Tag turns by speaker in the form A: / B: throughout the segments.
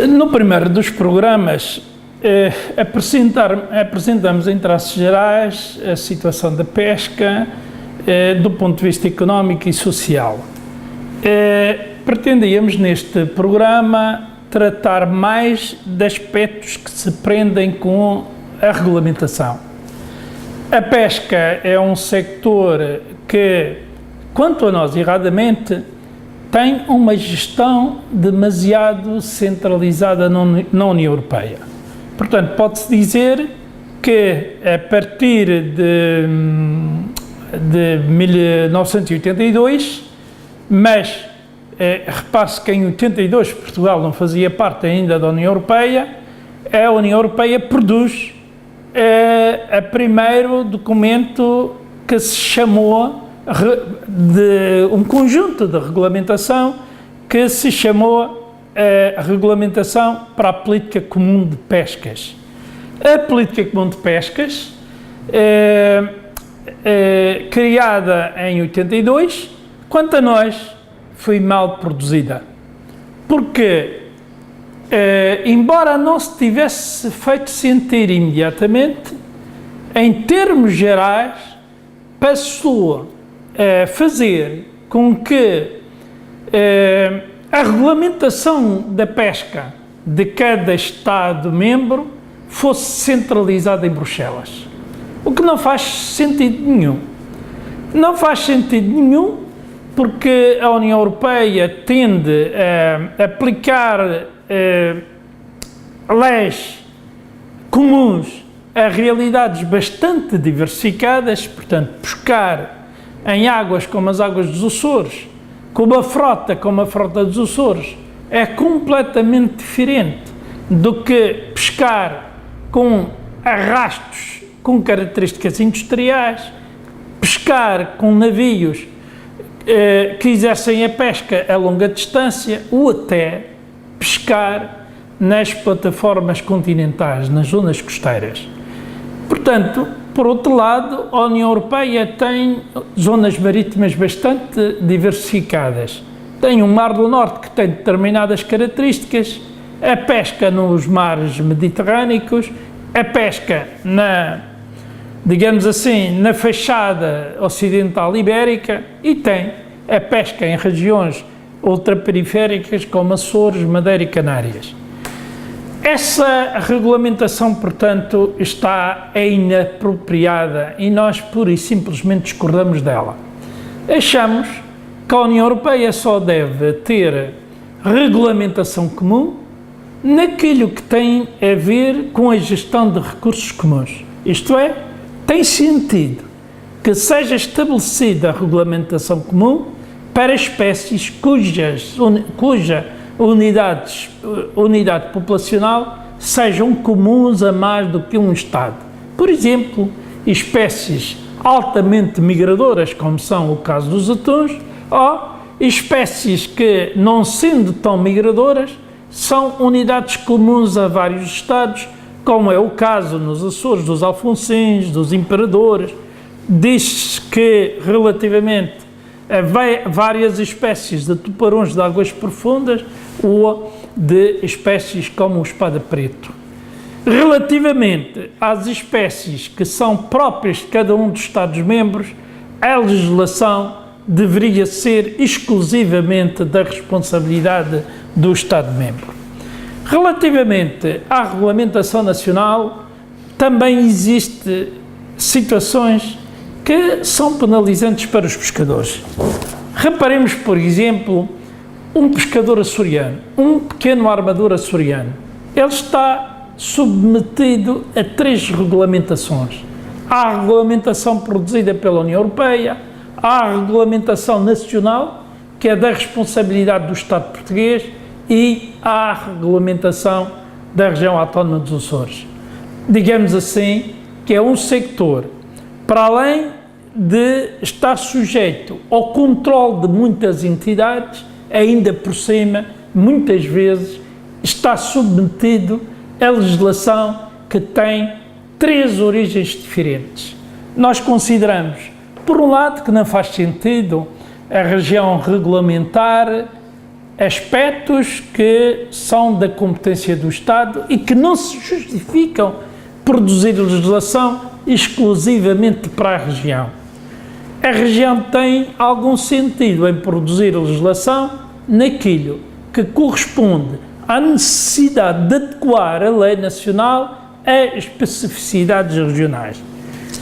A: No primeiro dos programas, apresentamos em traços gerais a situação da pesca do ponto de vista económico e social. Pretendíamos neste programa tratar mais de aspectos que se prendem com a regulamentação. A pesca é um sector que, quanto a nós erradamente, tem uma gestão demasiado centralizada na União Europeia. Portanto, pode-se dizer que a partir de 1982, mas repare-se que em 82 Portugal não fazia parte ainda da União Europeia, a União Europeia produz o primeiro documento que se chamou de um conjunto de regulamentação que se chamou a Regulamentação para a Política Comum de Pescas. A Política Comum de Pescas, criada em 82, quanto a nós, foi mal produzida. Porque, embora não se tivesse feito sentir imediatamente, em termos gerais, passou a fazer com que a regulamentação da pesca de cada Estado-membro fosse centralizada em Bruxelas. O que não faz sentido nenhum. Não faz sentido nenhum porque a União Europeia tende a aplicar leis comuns a realidades bastante diversificadas, portanto, pescar em águas como as águas dos Açores, com a frota como a frota dos Açores, é completamente diferente do que pescar com arrastos com características industriais, pescar com navios que exercem a pesca a longa distância ou até pescar nas plataformas continentais, nas zonas costeiras. Portanto, por outro lado, a União Europeia tem zonas marítimas bastante diversificadas. Tem um Mar do Norte que tem determinadas características, a pesca nos mares mediterrâneos, a pesca digamos assim, na fachada ocidental ibérica e tem a pesca em regiões ultraperiféricas como Açores, Madeira e Canárias. Essa regulamentação, portanto, está inapropriada e nós pura e simplesmente discordamos dela. Achamos que a União Europeia só deve ter regulamentação comum naquilo que tem a ver com a gestão de recursos comuns. Isto é, tem sentido que seja estabelecida a regulamentação comum para espécies cuja unidade populacional sejam comuns a mais do que um Estado. Por exemplo, espécies altamente migradoras, como são o caso dos atuns, ou espécies que, não sendo tão migradoras, são unidades comuns a vários Estados, como é o caso nos Açores dos alfonsins, dos imperadores. Diz-se que, relativamente a várias espécies de tubarões de águas profundas ou de espécies como o espada-preto. Relativamente às espécies que são próprias de cada um dos Estados-membros, a legislação deveria ser exclusivamente da responsabilidade do Estado-membro. Relativamente à regulamentação nacional, também existem situações que são penalizantes para os pescadores. Reparemos, por exemplo, um pescador açoriano, um pequeno armador açoriano, ele está submetido a 3 regulamentações. Há a regulamentação produzida pela União Europeia, há a regulamentação nacional, que é da responsabilidade do Estado português, e há a regulamentação da região autónoma dos Açores. Digamos assim, que é um sector, para além de estar sujeito ao controle de muitas entidades, ainda por cima, muitas vezes, está submetido a legislação que tem 3 origens diferentes. Nós consideramos, por um lado, que não faz sentido a região regulamentar aspectos que são da competência do Estado e que não se justificam produzir legislação exclusivamente para a região. A região tem algum sentido em produzir legislação naquilo que corresponde à necessidade de adequar a lei nacional a especificidades regionais.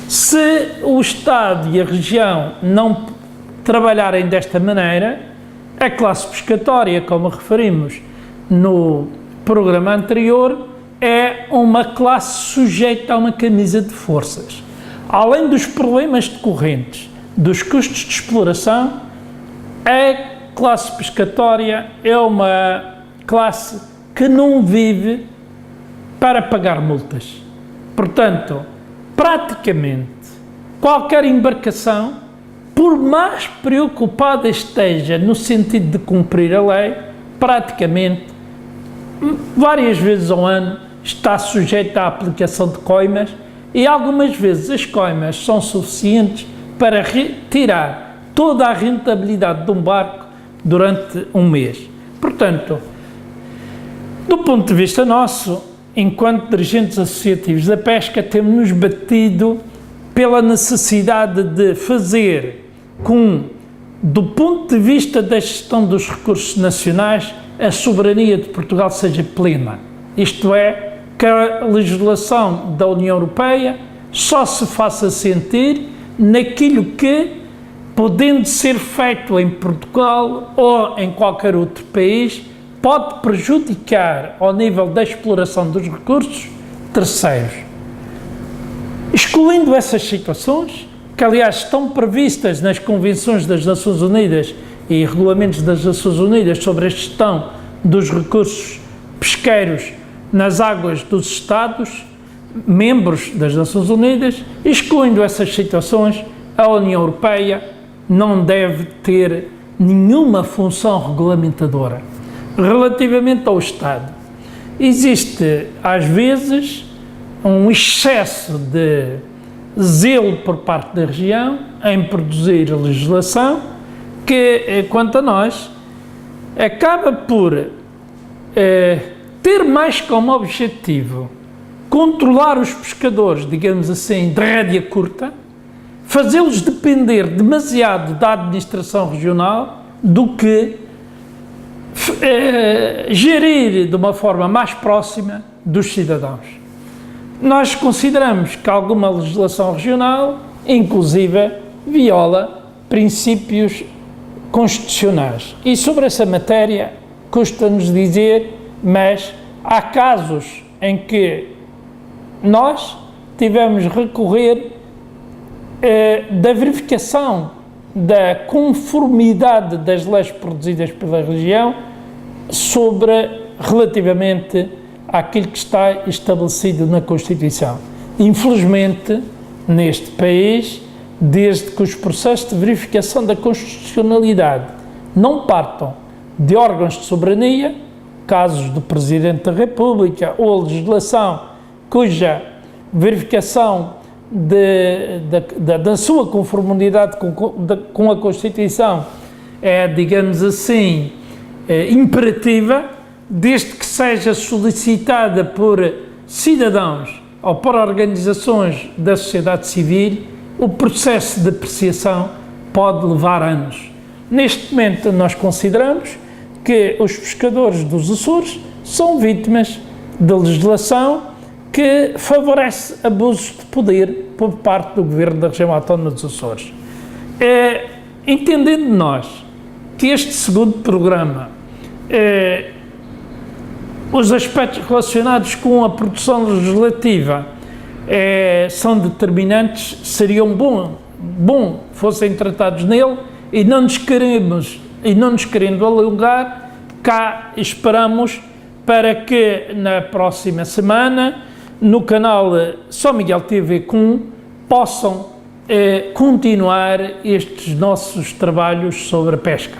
A: Se o Estado e a região não trabalharem desta maneira, a classe pescatória, como referimos no programa anterior, é uma classe sujeita a uma camisa de forças. Além dos problemas decorrentes dos custos de exploração, a classe pescatória é uma classe que não vive para pagar multas. Portanto, praticamente, qualquer embarcação, por mais preocupada esteja no sentido de cumprir a lei, praticamente, várias vezes ao ano, está sujeita à aplicação de coimas e algumas vezes as coimas são suficientes para retirar toda a rentabilidade de um barco durante um mês. Portanto, do ponto de vista nosso, enquanto dirigentes associativos da pesca, temos-nos batido pela necessidade de fazer do ponto de vista da gestão dos recursos nacionais, a soberania de Portugal seja plena. Isto é, que a legislação da União Europeia só se faça sentir naquilo que, podendo ser feito em Portugal ou em qualquer outro país, pode prejudicar, ao nível da exploração dos recursos, terceiros. Excluindo essas situações, que aliás estão previstas nas convenções das Nações Unidas e regulamentos das Nações Unidas sobre a gestão dos recursos pesqueiros nas águas dos Estados, membros das Nações Unidas, excluindo essas situações, a União Europeia não deve ter nenhuma função regulamentadora. Relativamente ao Estado, existe às vezes um excesso de zelo por parte da região em produzir legislação que, quanto a nós, acaba por ter mais como objetivo controlar os pescadores, digamos assim, de rédea curta, fazê-los depender demasiado da administração regional do que gerir de uma forma mais próxima dos cidadãos. Nós consideramos que alguma legislação regional, inclusive, viola princípios constitucionais. E sobre essa matéria, custa-nos dizer, mas há casos em que nós tivemos de recorrer da verificação da conformidade das leis produzidas pela região relativamente àquilo que está estabelecido na Constituição. Infelizmente, neste país, desde que os processos de verificação da constitucionalidade não partam de órgãos de soberania, casos do Presidente da República ou legislação cuja verificação da sua conformidade com a Constituição é, digamos assim, imperativa, desde que seja solicitada por cidadãos ou por organizações da sociedade civil, o processo de apreciação pode levar anos. Neste momento, nós consideramos que os pescadores dos Açores são vítimas de legislação que favorece abusos de poder por parte do Governo da Região Autónoma dos Açores. Entendendo nós que este segundo programa, os aspectos relacionados com a produção legislativa são determinantes, seriam bom fossem tratados nele, e não nos querendo alongar, cá esperamos para que na próxima semana, no canal São Miguel TV possam continuar estes nossos trabalhos sobre a pesca.